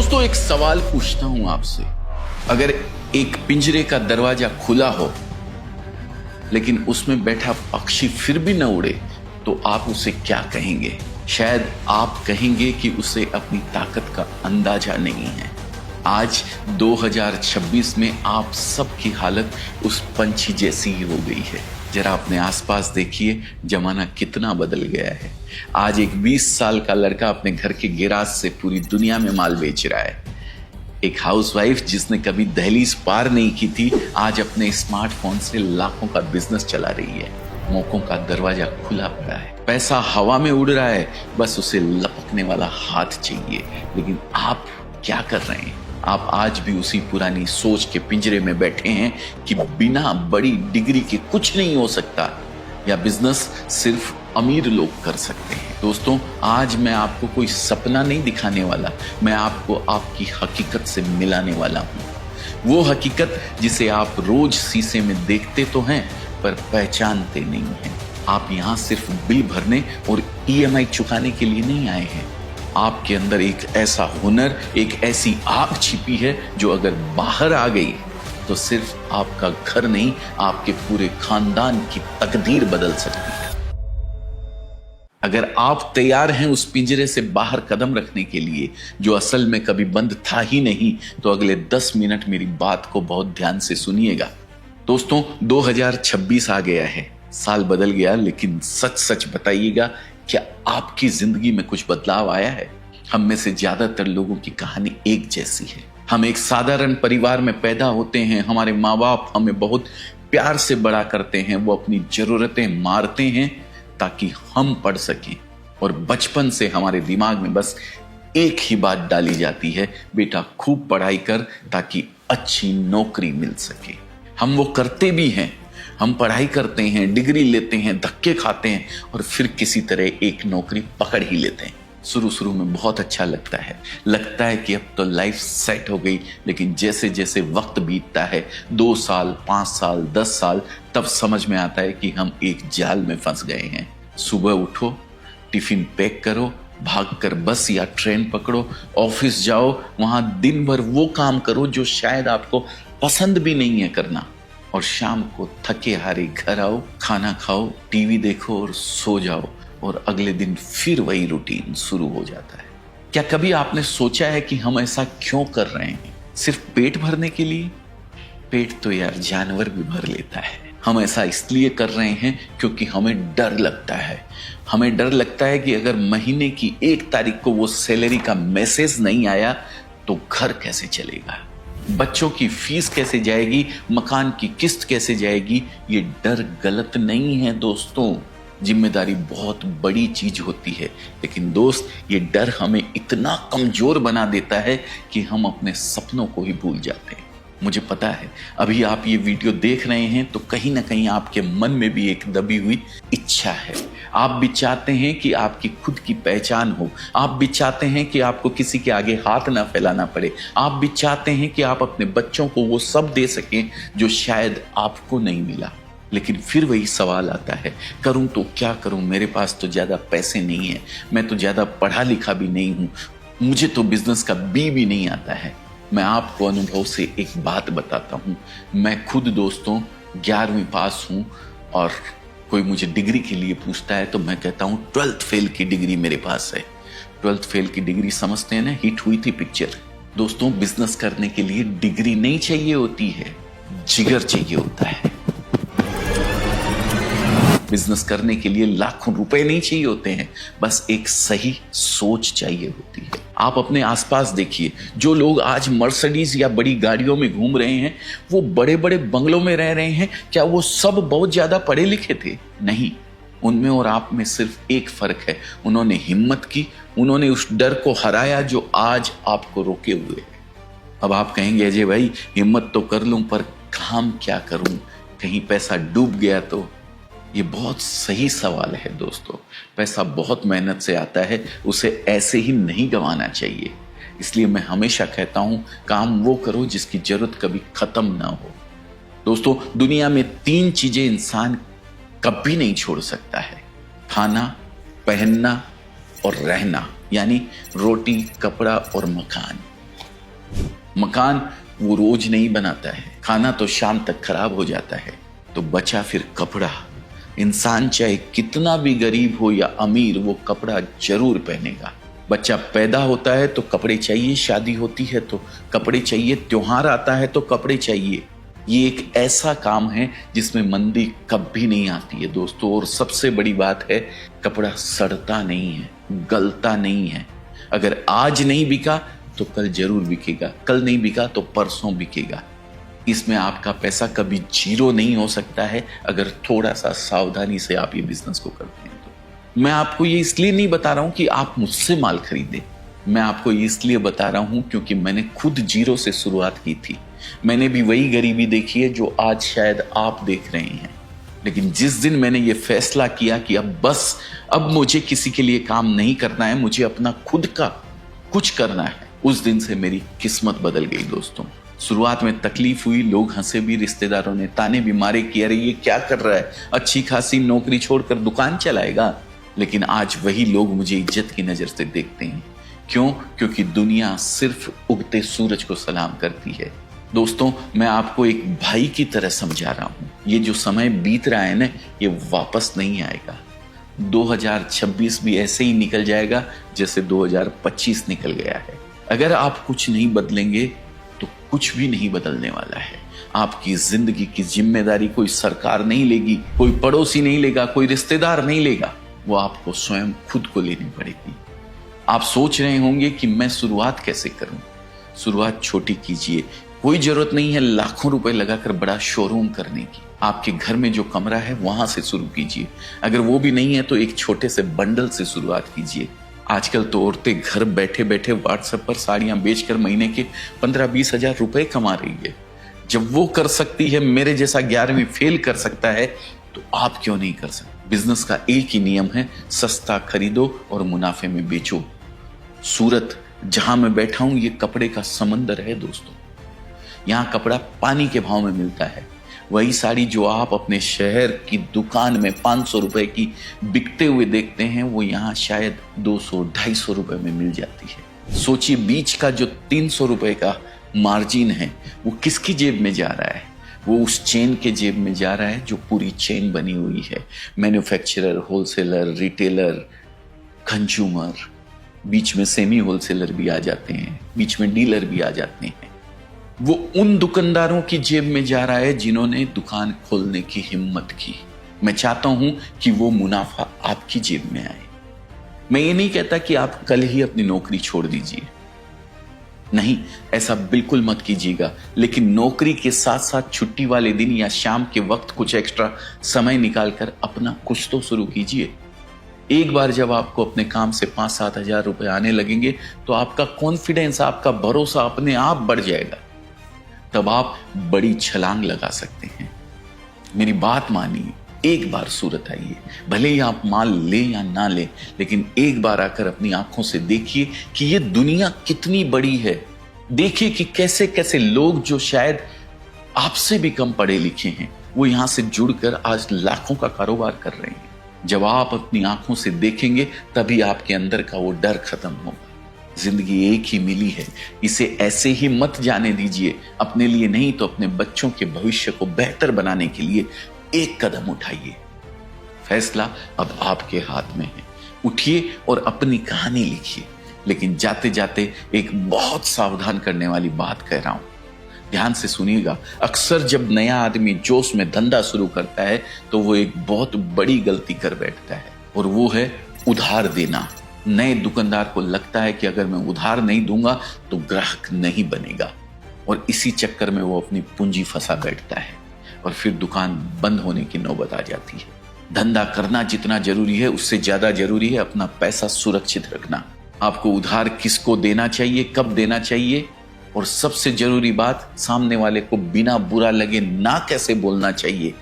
दोस्तों एक सवाल पूछता हूं आपसे, अगर एक पिंजरे का दरवाजा खुला हो लेकिन उसमें बैठा पक्षी फिर भी न उड़े तो आप उसे क्या कहेंगे? शायद आप कहेंगे कि उसे अपनी ताकत का अंदाजा नहीं है। आज 2026 में आप सबकी हालत उस पंछी जैसी ही हो गई है। जरा अपने आसपास देखिए, जमाना कितना बदल गया है। आज एक 20 साल का लड़का अपने घर के गैराज से पूरी दुनिया में माल बेच रहा है। एक हाउसवाइफ जिसने कभी दहलीज पार नहीं की थी, आज अपने स्मार्टफोन से लाखों का बिजनेस चला रही है। मौकों का दरवाजा खुला पड़ा है, पैसा हवा में उड़ रहा है, बस उसे लपकने वाला हाथ चाहिए। लेकिन आप क्या कर रहे हैं? आप आज भी उसी पुरानी सोच के पिंजरे में बैठे हैं कि बिना बड़ी डिग्री के कुछ नहीं हो सकता, या बिजनेस सिर्फ अमीर लोग कर सकते हैं। दोस्तों, आज मैं आपको कोई सपना नहीं दिखाने वाला, मैं आपको आपकी हकीकत से मिलाने वाला हूं। वो हकीकत जिसे आप रोज शीशे में देखते तो हैं पर पहचानते नहीं हैं। आप यहाँ सिर्फ बिल भरने और EMI चुकाने के लिए नहीं आए हैं। आपके अंदर एक ऐसा हुनर, एक ऐसी आग छिपी है जो अगर बाहर आ गई तो सिर्फ आपका घर नहीं, आपके पूरे खानदान की तकदीर बदल सकती है। अगर आप तैयार हैं उस पिंजरे से बाहर कदम रखने के लिए जो असल में कभी बंद था ही नहीं, तो अगले 10 मिनट मेरी बात को बहुत ध्यान से सुनिएगा। दोस्तों, 2026 आ गया है, साल बदल गया, लेकिन सच सच बताइएगा, क्या आपकी जिंदगी में कुछ बदलाव आया है? हम में से ज्यादातर लोगों की कहानी एक जैसी है। हम एक साधारण परिवार में पैदा होते हैं, हमारे माँ बाप हमें बहुत प्यार से बड़ा करते हैं, वो अपनी जरूरतें मारते हैं ताकि हम पढ़ सकें, और बचपन से हमारे दिमाग में बस एक ही बात डाली जाती है, बेटा खूब पढ़ाई कर ताकि अच्छी नौकरी मिल सके। हम वो करते भी हैं, हम पढ़ाई करते हैं, डिग्री लेते हैं, धक्के खाते हैं और फिर किसी तरह एक नौकरी पकड़ ही लेते हैं। शुरू में बहुत अच्छा लगता है कि अब तो लाइफ सेट हो गई, लेकिन जैसे जैसे वक्त बीतता है, 2 साल, 5 साल, 10 साल, तब समझ में आता है कि हम एक जाल में फंस गए हैं। सुबह उठो, टिफिन पैक करो, भागकर बस या ट्रेन पकड़ो, ऑफिस जाओ, वहां दिन भर वो काम करो जो शायद आपको पसंद भी नहीं है करना, और शाम को थके हारे घर आओ, खाना खाओ, टीवी देखो और सो जाओ, और अगले दिन फिर वही रूटीन शुरू हो जाता है। क्या कभी आपने सोचा है कि हम ऐसा क्यों कर रहे हैं? सिर्फ पेट भरने के लिए? पेट तो यार जानवर भी भर लेता है। हम ऐसा इसलिए कर रहे हैं क्योंकि हमें डर लगता है। हमें डर लगता है कि अगर महीने की 1 तारीख को वो सैलरी का मैसेज नहीं आया तो घर कैसे चलेगा, बच्चों की फीस कैसे जाएगी, मकान की किस्त कैसे जाएगी। ये डर गलत नहीं है दोस्तों, जिम्मेदारी बहुत बड़ी चीज होती है, लेकिन दोस्त ये डर हमें इतना कमजोर बना देता है कि हम अपने सपनों को ही भूल जाते हैं। मुझे पता है अभी आप ये वीडियो देख रहे हैं तो कहीं ना कहीं आपके मन में भी एक दबी हुई इच्छा है। आप भी चाहते हैं कि आपकी खुद की पहचान हो, आप भी चाहते हैं कि आपको किसी के आगे हाथ ना फैलाना पड़े, आप भी चाहते हैं कि आप अपने बच्चों को वो सब दे सकें जो शायद आपको नहीं मिला। लेकिन फिर वही सवाल आता है, करूं तो क्या करूं, मेरे पास तो ज्यादा पैसे नहीं है, मैं तो ज्यादा पढ़ा लिखा भी नहीं हूं, मुझे तो बिजनेस का भी नहीं आता है। मैं आपको अनुभव से एक बात बताता हूं, मैं खुद दोस्तों 11वीं पास हूं, और कोई मुझे डिग्री के लिए पूछता है तो मैं कहता हूं 12th फेल की डिग्री मेरे पास है। 12th फेल की डिग्री समझते हैं ना, हिट हुई थी पिक्चर। दोस्तों, बिजनेस करने के लिए डिग्री नहीं चाहिए होती है, जिगर चाहिए होता है। बिजनेस करने के लिए लाखों रुपए नहीं चाहिए होते हैं, बस एक सही सोच चाहिए होती है। आप अपने आसपास देखिए, जो लोग आज मर्सिडीज या बड़ी गाड़ियों में घूम रहे हैं, वो बड़े बड़े बंगलों में रह रहे हैं, क्या वो सब बहुत ज्यादा पढ़े लिखे थे? नहीं, उनमें और आप में सिर्फ एक फर्क है, उन्होंने हिम्मत की, उन्होंने उस डर को हराया जो आज आपको रोके हुए है। अब आप कहेंगे अजय भाई हिम्मत तो कर लूं पर काम क्या करूं, कहीं पैसा डूब गया तो? ये बहुत सही सवाल है दोस्तों। पैसा बहुत मेहनत से आता है, उसे ऐसे ही नहीं गंवाना चाहिए। इसलिए मैं हमेशा कहता हूं, काम वो करो जिसकी जरूरत कभी खत्म ना हो। दोस्तों, दुनिया में 3 चीजें इंसान कभी नहीं छोड़ सकता है, खाना, पहनना और रहना, यानी रोटी, कपड़ा और मकान। मकान वो रोज नहीं बनाता है, खाना तो शाम तक खराब हो जाता है, तो बचा फिर कपड़ा। इंसान चाहे कितना भी गरीब हो या अमीर, वो कपड़ा जरूर पहनेगा। बच्चा पैदा होता है तो कपड़े चाहिए, शादी होती है तो कपड़े चाहिए, त्योहार आता है तो कपड़े चाहिए। ये एक ऐसा काम है जिसमें मंदी कभी नहीं आती है दोस्तों। और सबसे बड़ी बात है, कपड़ा सड़ता नहीं है, गलता नहीं है। अगर आज नहीं बिका तो कल जरूर बिकेगा, कल नहीं बिका तो परसों बिकेगा। इसमें आपका पैसा कभी जीरो नहीं हो सकता है अगर थोड़ा सा सावधानी से आप ये बिजनेस को करते हैं तो। मैं आपको ये इसलिए नहीं बता रहा हूं कि आप मुझसे माल खरीदें, मैं आपको ये इसलिए बता रहा हूं क्योंकि मैंने खुद जीरो से शुरुआत की थी। मैंने भी वही गरीबी देखी है जो आज शायद आप देख रहे हैं। लेकिन जिस दिन मैंने ये फैसला किया कि अब मुझे किसी के लिए काम नहीं करना है, मुझे अपना खुद का कुछ करना है, उस दिन से मेरी किस्मत बदल गई दोस्तों। शुरुआत में तकलीफ हुई, लोग हंसे भी, रिश्तेदारों ने ताने भी मारे कि अरे ये क्या कर रहा है, अच्छी खासी नौकरी छोड़कर दुकान चलाएगा। लेकिन आज वही लोग मुझे इज्जत की नजर से देखते हैं। क्यों? क्योंकि दुनिया सिर्फ उगते सूरज को सलाम करती है। दोस्तों, मैं आपको एक भाई की तरह समझा रहा हूं, ये जो समय बीत रहा है ना, ये वापस नहीं आएगा। 2026 भी ऐसे ही निकल जाएगा जैसे 2025 निकल गया है। अगर आप कुछ नहीं बदलेंगे तो कुछ भी नहीं बदलने वाला है। आपकी जिंदगी की जिम्मेदारी कोई सरकार नहीं लेगी, कोई पड़ोसी नहीं लेगा, कोई रिश्तेदार नहीं लेगा, वो आपको स्वयं खुद को लेनी पड़ेगी। आप सोच रहे होंगे कि मैं शुरुआत कैसे करूं। शुरुआत छोटी कीजिए। कोई जरूरत नहीं है लाखों रुपए लगाकर बड़ा शोरूम करने की। आपके घर में जो कमरा है वहां से शुरू कीजिए। अगर वो भी नहीं है तो एक छोटे से बंडल से शुरुआत कीजिए। आजकल तो औरतें घर बैठे बैठे व्हाट्सएप पर साड़ियां बेचकर महीने के 15-20 हजार रुपए कमा रही है। जब वो कर सकती है, मेरे जैसा 11वीं फेल कर सकता है, तो आप क्यों नहीं कर सकते? बिजनेस का एक ही नियम है, सस्ता खरीदो और मुनाफे में बेचो। सूरत जहां मैं बैठा हूं, ये कपड़े का समंदर है दोस्तों। यहाँ कपड़ा पानी के भाव में मिलता है। वही साड़ी जो आप अपने शहर की दुकान में 500 रुपए की बिकते हुए देखते हैं, वो यहाँ शायद 200-250 रुपए में मिल जाती है। सोचिए, बीच का जो 300 रुपए का मार्जिन है वो किसकी जेब में जा रहा है? वो उस चेन के जेब में जा रहा है जो पूरी चेन बनी हुई है। मैन्युफैक्चरर, होलसेलर, रिटेलर, कंज्यूमर, बीच में सेमी होलसेलर भी आ जाते हैं, बीच में डीलर भी आ जाते हैं। वो उन दुकानदारों की जेब में जा रहा है जिन्होंने दुकान खोलने की हिम्मत की। मैं चाहता हूं कि वो मुनाफा आपकी जेब में आए। मैं ये नहीं कहता कि आप कल ही अपनी नौकरी छोड़ दीजिए, नहीं, ऐसा बिल्कुल मत कीजिएगा। लेकिन नौकरी के साथ साथ छुट्टी वाले दिन या शाम के वक्त कुछ एक्स्ट्रा समय निकालकर अपना कुछ तो शुरू कीजिए। एक बार जब आपको अपने काम से 5-7 हजार रुपए आने लगेंगे तो आपका कॉन्फिडेंस, आपका भरोसा अपने आप बढ़ जाएगा। तब आप बड़ी छलांग लगा सकते हैं। मेरी बात मानिए, एक बार सूरत आइए। भले ही आप माल ले या ना ले, लेकिन एक बार आकर अपनी आंखों से देखिए कि ये दुनिया कितनी बड़ी है। देखिए कि कैसे कैसे लोग जो शायद आपसे भी कम पढ़े लिखे हैं, वो यहां से जुड़कर आज लाखों का कारोबार कर रहे हैं। जब आप अपनी आंखों से देखेंगे तभी आपके अंदर का वो डर खत्म होगा। जिंदगी एक ही मिली है, इसे ऐसे ही मत जाने दीजिए। अपने लिए नहीं तो अपने बच्चों के भविष्य को बेहतर बनाने के लिए एक कदम उठाइए। फैसला अब आपके हाथ में है। उठिए और अपनी कहानी लिखिए। लेकिन जाते जाते एक बहुत सावधान करने वाली बात कह रहा हूं, ध्यान से सुनिएगा। अक्सर जब नया आदमी जोश में धंधा शुरू करता है तो वो एक बहुत बड़ी गलती कर बैठता है, और वो है उधार देना। नए दुकानदार को लगता है कि अगर मैं उधार नहीं दूंगा तो ग्राहक नहीं बनेगा, और इसी चक्कर में वो अपनी पूंजी फंसा बैठता है और फिर दुकान बंद होने की नौबत आ जाती है। धंधा करना जितना जरूरी है, उससे ज्यादा जरूरी है अपना पैसा सुरक्षित रखना। आपको उधार किसको देना चाहिए, कब देना चाहिए, और सबसे जरूरी बात, सामने वाले को बिना बुरा लगे ना कैसे बोलना चाहिए।